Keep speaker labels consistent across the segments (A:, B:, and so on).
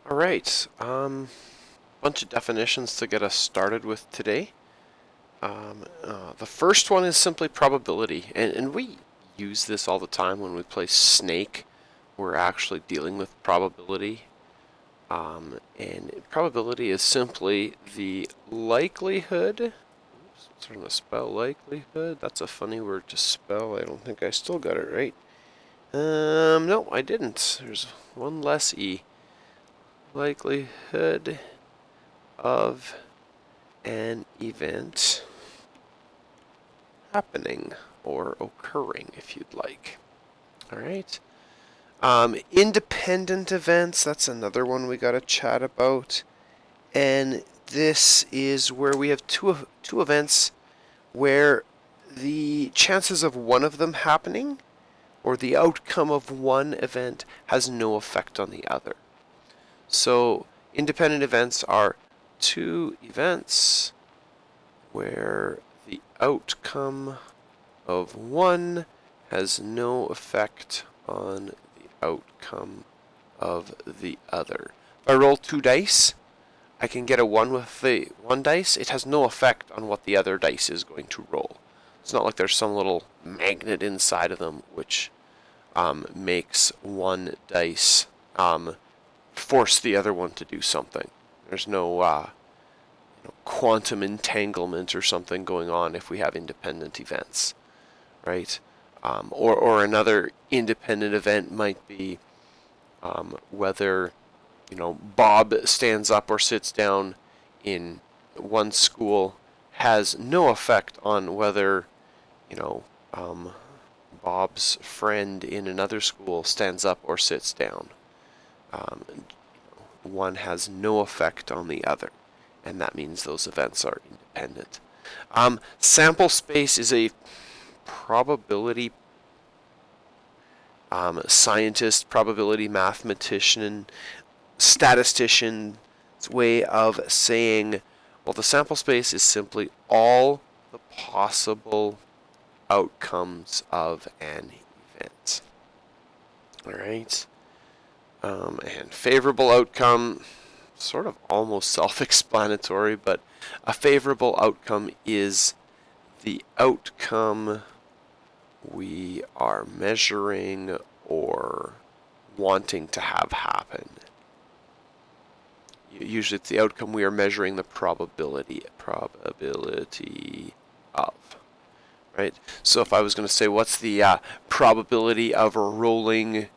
A: All right, bunch of definitions to get us started with today. The first one is simply probability, and we use this all the time when we play Snake. We're actually dealing with probability, and probability is simply the likelihood. Oops, it's trying to spell likelihood. That's a funny word to spell. I don't think I still got it right. No, I didn't. There's one less E. Likelihood of an event happening or occurring, if you'd like. All right. Independent events, that's another one we got to chat about. And this is where we have two events where the chances of one of them happening or the outcome of one event has no effect on the other. So independent events are two events where the outcome of one has no effect on the outcome of the other. If I roll two dice, I can get a 1 with the one dice. It has no effect on what the other dice is going to roll. It's not like there's some little magnet inside of them which makes one dice force the other one to do something. There's no quantum entanglement or something going on if we have independent events, right? Or another independent event might be whether Bob stands up or sits down in one school has no effect on whether Bob's friend in another school stands up or sits down. One has no effect on the other, and that means those events are independent. Sample space is a probability scientist, probability mathematician, statistician's way of saying, well, the sample space is simply all the possible outcomes of an event. All right. And favorable outcome, sort of almost self-explanatory, but a favorable outcome is the outcome we are measuring or wanting to have happen. Usually it's the outcome we are measuring the probability of. Right? So if I was going to say what's the probability of rolling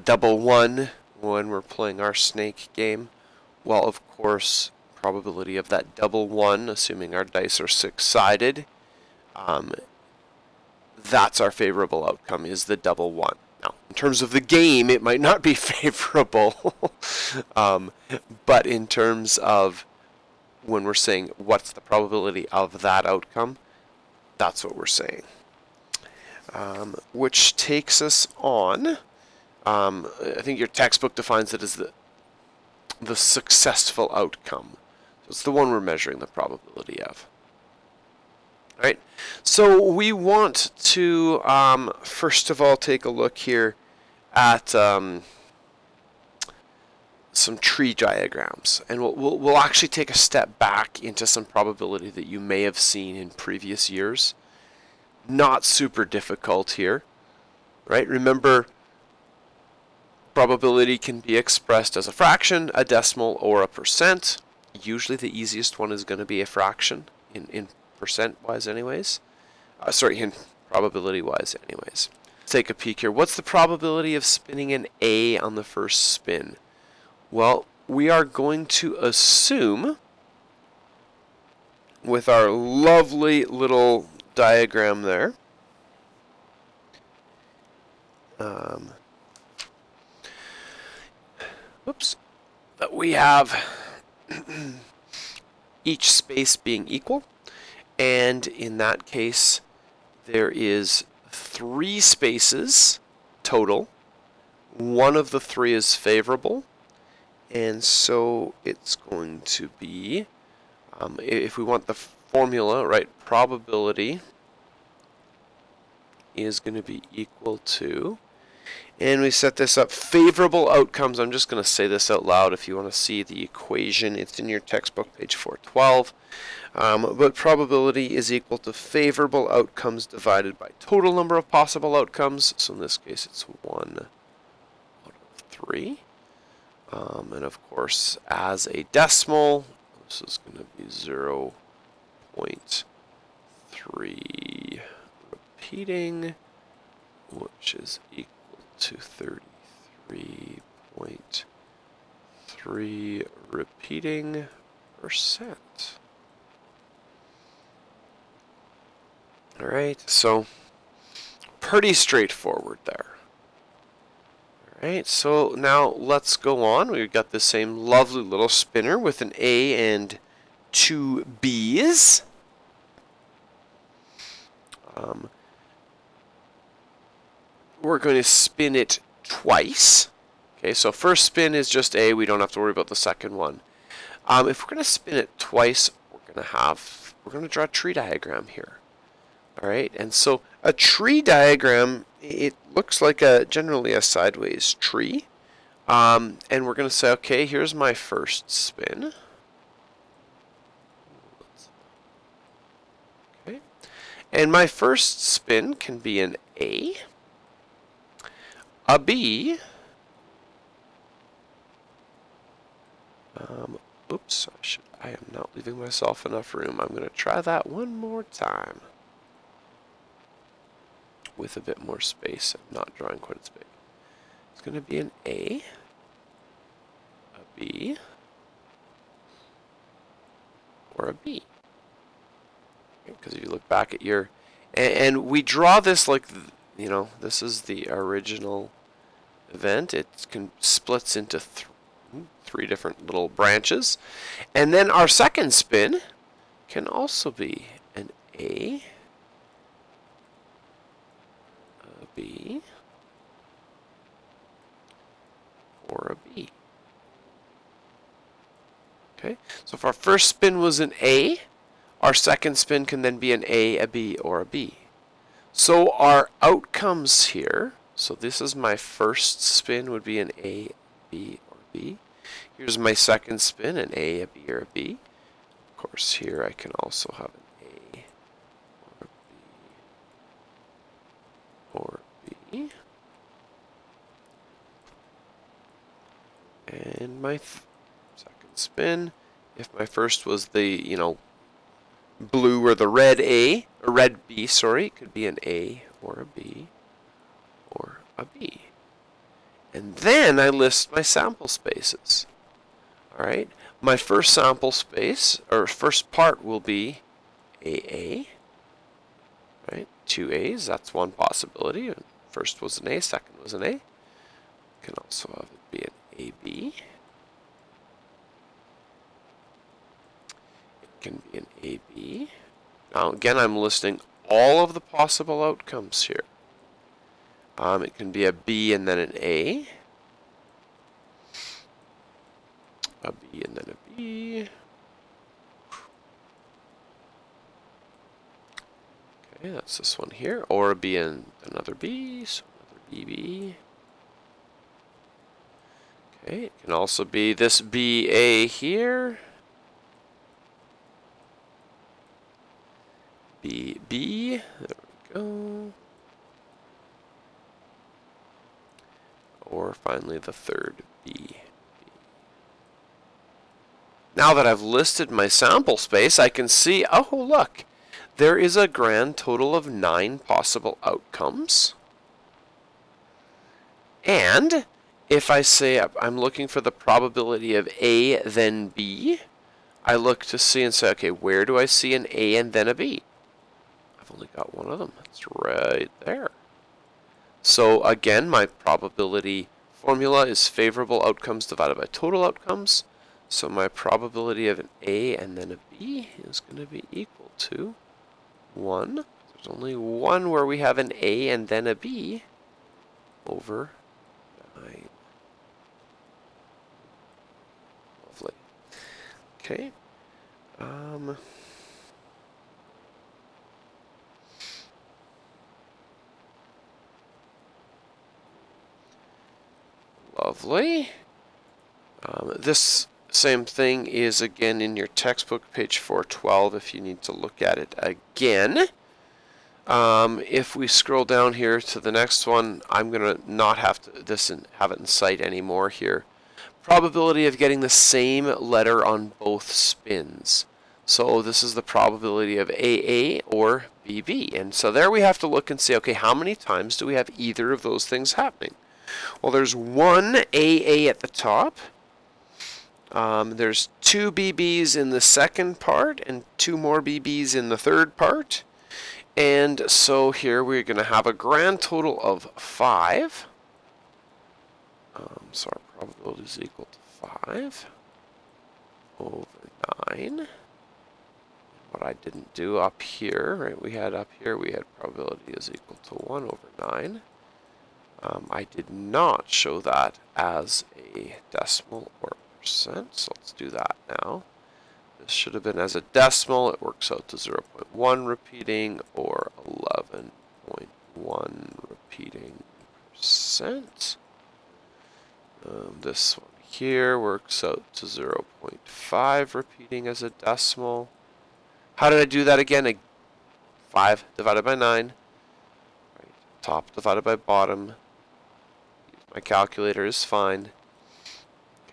A: double one when we're playing our snake game, well, of course, probability of that double one, assuming our dice are six-sided, that's our favorable outcome, is the double one. Now, in terms of the game, it might not be favorable, but in terms of when we're saying what's the probability of that outcome, that's what we're saying. Which takes us on, I think your textbook defines it as the successful outcome. So it's the one we're measuring the probability of. All right, so we want to first of all take a look here at some tree diagrams, and we'll actually take a step back into some probability that you may have seen in previous years. Not super difficult here, right? Remember, probability can be expressed as a fraction, a decimal, or a percent. Usually the easiest one is going to be a fraction in percent-wise anyways. In probability-wise anyways. Let's take a peek here. What's the probability of spinning an A on the first spin? Well, we are going to assume, with our lovely little diagram there, that we have each space being equal, and in that case there is 3 spaces total. One of the 3 is favorable, and so it's going to be, if we want the formula, right, probability is going to be equal to, And we set this up. Favorable outcomes. I'm just going to say this out loud if you want to see the equation. It's in your textbook, page 412. But probability is equal to favorable outcomes divided by total number of possible outcomes. So in this case, it's 1 out of 3. And of course, as a decimal, this is going to be 0.3 repeating, which is equal to 33.3 repeating percent. Alright, so pretty straightforward there. Alright, so now let's go on. We've got the same lovely little spinner with an A and 2 B's. We're going to spin it twice. Okay, so first spin is just A. We don't have to worry about the second one. If we're going to spin it twice, we're going to draw a tree diagram here. All right, and so a tree diagram, it looks like generally a sideways tree. And we're going to say, okay, here's my first spin. Okay, and my first spin can be an A, a B, oops, I am not leaving myself enough room. I'm going to try that one more time with a bit more space and not drawing quite as big. It's going to be an A, a B, or a B. Because if you look back at your, and we draw this like, you know, this is the original event. It splits into three different little branches. And then our second spin can also be an A, a B, or a B. Okay, so if our first spin was an A, our second spin can then be an A, a B, or a B. So our outcomes here, so this is my first spin would be an A, B, or B. Here's my second spin, an A, a B, or a B. Of course, here I can also have an A, or a B, or a B. And my second spin, if my first was the, you know, blue or the red A, or red B, sorry, it could be an A, or a B, or a B. And then I list my sample spaces. Alright, my first sample space, or first part will be AA, right? 2 A's, that's one possibility. First was an A, second was an A. Can also have it be an AB. It can be an AB. Now again, I'm listing all of the possible outcomes here. It can be a B and then an A. A B and then a B. Okay, that's this one here. Or a B and another B, so another BB. Okay, it can also be this BA here. BB, there we go. Or finally the third B. Now that I've listed my sample space, I can see, oh look, there is a grand total of 9 possible outcomes. And if I say I'm looking for the probability of A then B, I look to see and say, okay, where do I see an A and then a B? I've only got one of them. It's right there. So again, my probability formula is favorable outcomes divided by total outcomes. So my probability of an A and then a B is going to be equal to 1. There's only one where we have an A and then a B over 9. Lovely. Okay. Lovely. This same thing is again in your textbook, page 412, if you need to look at it again. If we scroll down here to the next one, I'm going to not have have it in sight anymore here. Probability of getting the same letter on both spins. So this is the probability of AA or BB. And so there we have to look and say, okay, how many times do we have either of those things happening? Well, there's one AA at the top. There's two BBs in the second part and two more BBs in the third part. And so here we're going to have a grand total of 5. So our probability is equal to 5 over 9. What I didn't do up here, right, we had probability is equal to 1 over 9. I did not show that as a decimal or percent, so let's do that now. This should have been as a decimal. It works out to 0.1 repeating or 11.1 repeating percent. This one here works out to 0.5 repeating as a decimal. How did I do that again? 5 divided by 9. Right. Top divided by bottom. Use my calculator is fine.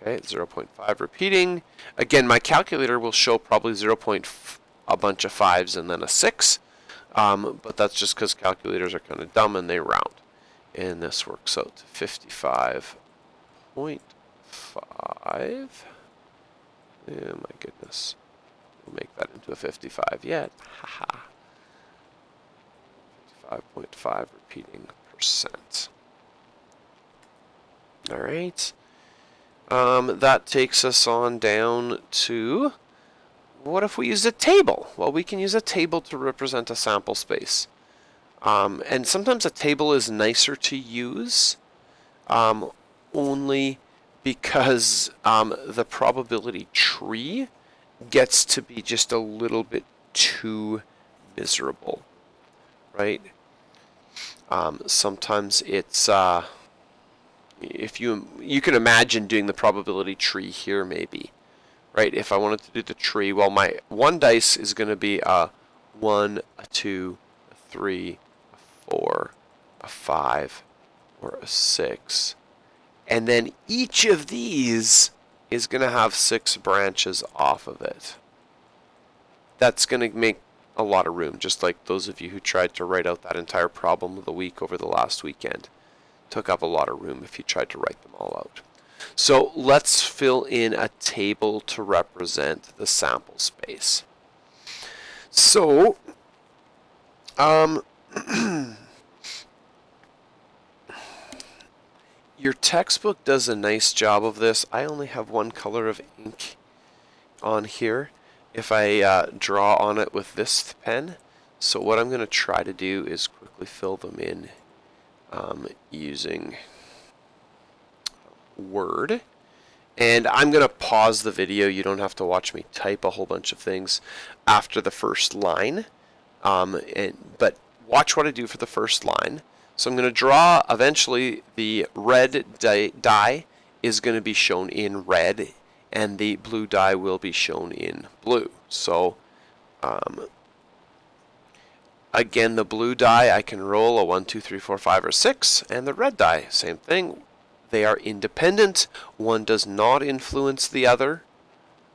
A: Okay, 0.5 repeating. Again, my calculator will show probably a bunch of 5s and then a 6. But that's just because calculators are kind of dumb and they round. And this works out to 55.5. Oh my goodness. We'll make that into a 55 yet. Haha. 55.5 repeating percent. Alright. That takes us on down to, what if we use a table? Well, we can use a table to represent a sample space. And sometimes a table is nicer to use, only because the probability tree gets to be just a little bit too miserable, right? Sometimes it's if you can imagine doing the probability tree here maybe, right? If I wanted to do the tree, well, my one dice is going to be a 1, a 2, a 3, a 4, a 5, or a 6. And then each of these is going to have 6 branches off of it. That's going to make a lot of room, just like those of you who tried to write out that entire problem of the week over the last weekend. Took up a lot of room if you tried to write them all out. So let's fill in a table to represent the sample space. So, your textbook does a nice job of this. I only have one color of ink on here. If I draw on it with this pen, so what I'm going to try to do is quickly fill them in using Word. And I'm going to pause the video. You don't have to watch me type a whole bunch of things after the first line. But watch what I do for the first line. So I'm going to draw, eventually the red die is going to be shown in red, and the blue die will be shown in blue. So again, the blue die, I can roll a 1, 2, 3, 4, 5, or 6, and the red die, same thing. They are independent. One does not influence the other.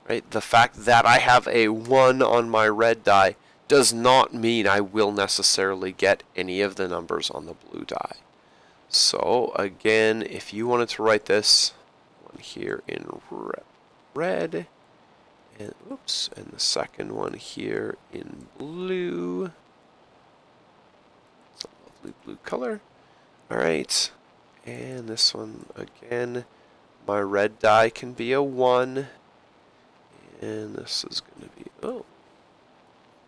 A: Right? The fact that I have a 1 on my red die does not mean I will necessarily get any of the numbers on the blue die. So again, if you wanted to write this one here in red, and oops, and the second one here in blue. It's a lovely blue color. Alright, and this one again, my red die can be a 1, and this is going to be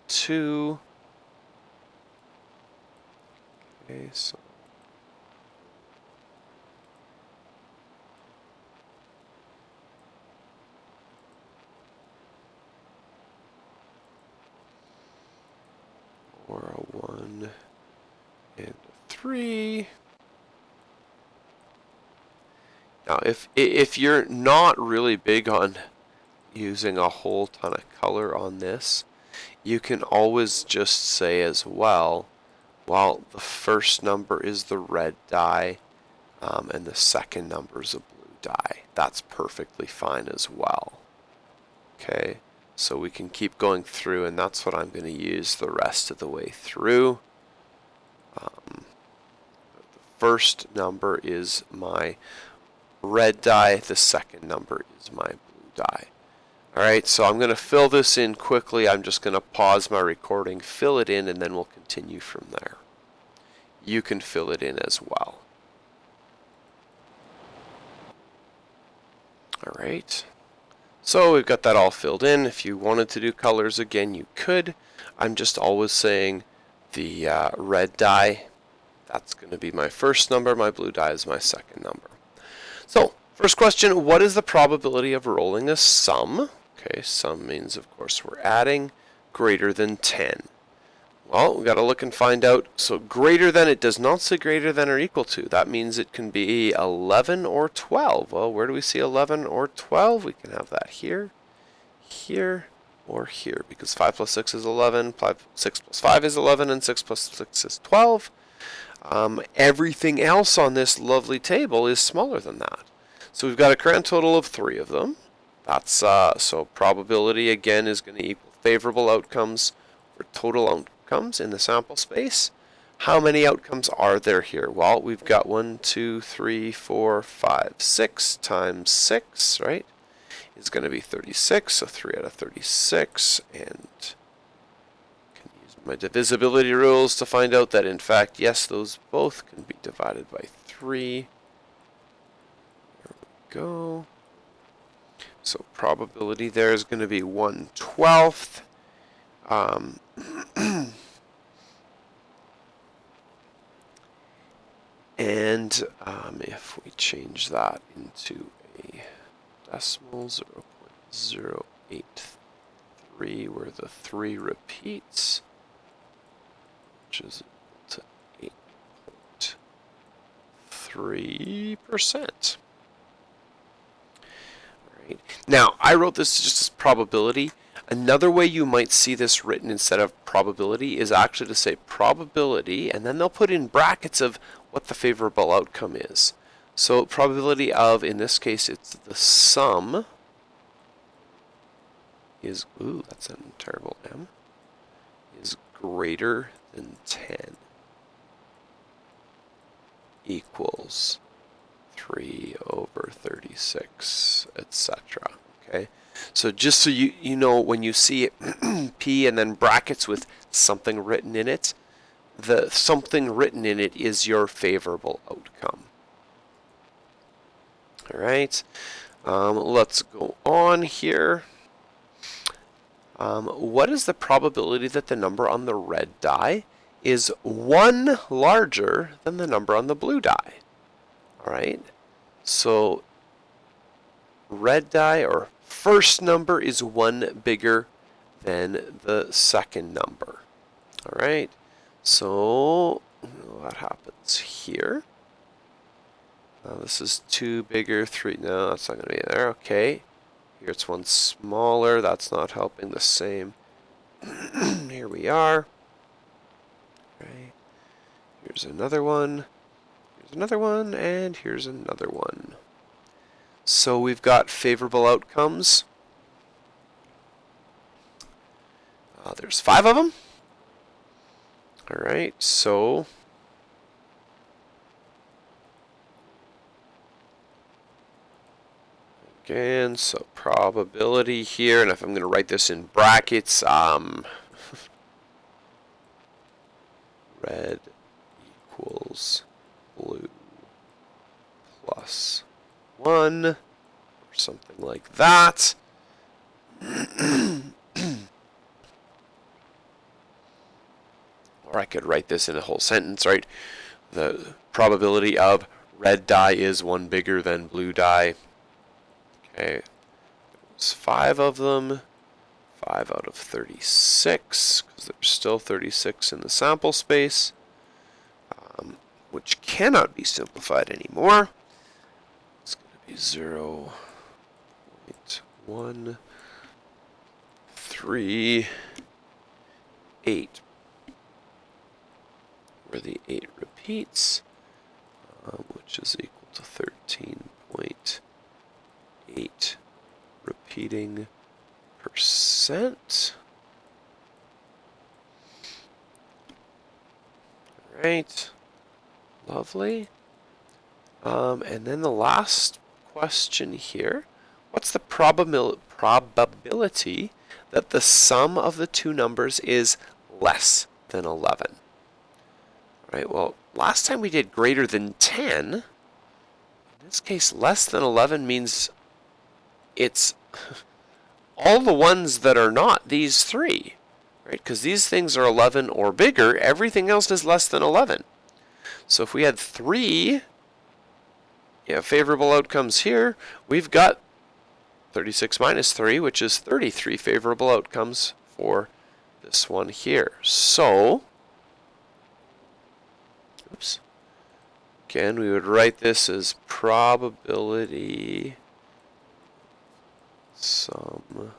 A: 2. Okay, so or a 1 and a 3. Now, if you're not really big on using a whole ton of color on this, you can always just say as well, the first number is the red die, and the second number is a blue die. That's perfectly fine as well. Okay, so we can keep going through, and that's what I'm going to use the rest of the way through. The first number is my red die, the second number is my blue die. Alright, so I'm going to fill this in quickly. I'm just going to pause my recording, fill it in, and then we'll continue from there. You can fill it in as well. Alright, so we've got that all filled in. If you wanted to do colors again, you could. I'm just always saying the red die, that's going to be my first number, my blue die is my second number. So, first question, what is the probability of rolling a sum? Okay, sum means, of course, we're adding, greater than 10. Well, we got to look and find out. So greater than, it does not say greater than or equal to. That means it can be 11 or 12. Well, where do we see 11 or 12? We can have that here, here, or here, because 5 plus 6 is 11, 6 plus 5 is 11, and 6 plus 6 is 12. Everything else on this lovely table is smaller than that. So we've got a grand total of 3 of them. That's so probability again is going to equal favorable outcomes or total outcomes in the sample space. How many outcomes are there here? Well, we've got 1, 2, 3, 4, 5, 6 times 6, right? Is going to be 36, so 3 out of 36, and can use my divisibility rules to find out that in fact, yes, those both can be divided by 3. There we go. So probability there is going to be 1/12. And if we change that into a decimal, 0.083, where the 3 repeats, which is equal to 8.3%. Right. Now, I wrote this just as probability. Another way you might see this written instead of probability is actually to say probability, and then they'll put in brackets of what the favorable outcome is. So probability of, in this case, it's the sum is, ooh, that's a terrible M, is greater than 10 equals 3/36, etc. Okay, so just so you know, when you see it P and then brackets with something written in it, the something written in it is your favorable outcome. All right, let's go on here. What is the probability that the number on the red die is 1 larger than the number on the blue die? All right, so red die or first number is 1 bigger than the second number. All right, so what happens here? This is 2 bigger, 3, no, that's not going to be there. Okay, here it's 1 smaller, that's not helping the same. Here we are. Right. Here's another one. Here's another one, and here's another one. So we've got favorable outcomes. There's 5 of them. All right, so again, so probability here, and if I'm going to write this in brackets, red equals blue plus 1, or something like that. Or I could write this in a whole sentence, right? The probability of red die is 1 bigger than blue die. Okay, there's 5 of them. 5 out of 36, because there's still 36 in the sample space, which cannot be simplified anymore. It's going to 0.138, where the 8 repeats, which is equal to 13.8 repeating percent. Right, lovely. And then the last question here, what's the probability that the sum of the two numbers is less than 11? Right, well, last time we did greater than 10. In this case, less than 11 means it's all the ones that are not these three, right? Because these things are 11 or bigger, everything else is less than 11. So if we had 3 favorable outcomes here, we've got 36 minus 3, which is 33 favorable outcomes for this one here. So, oops, again, we would write this as probability sum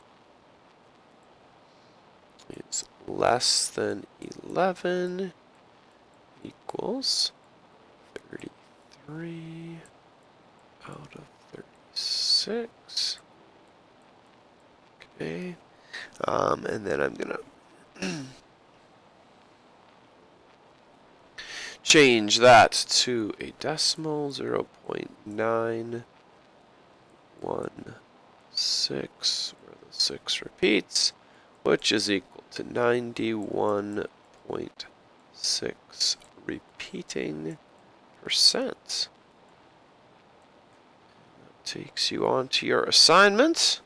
A: is less than 11 equals 33 out of 36. Okay, and then I'm gonna change that to a decimal, 0.916, where the 6 repeats, which is equal to 91.6 repeating percent. That takes you on to your assignment.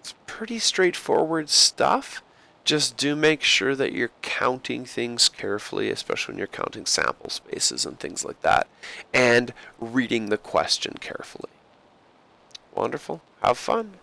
A: It's pretty straightforward stuff. Just do make sure that you're counting things carefully, especially when you're counting sample spaces and things like that, and reading the question carefully. Wonderful. Have fun.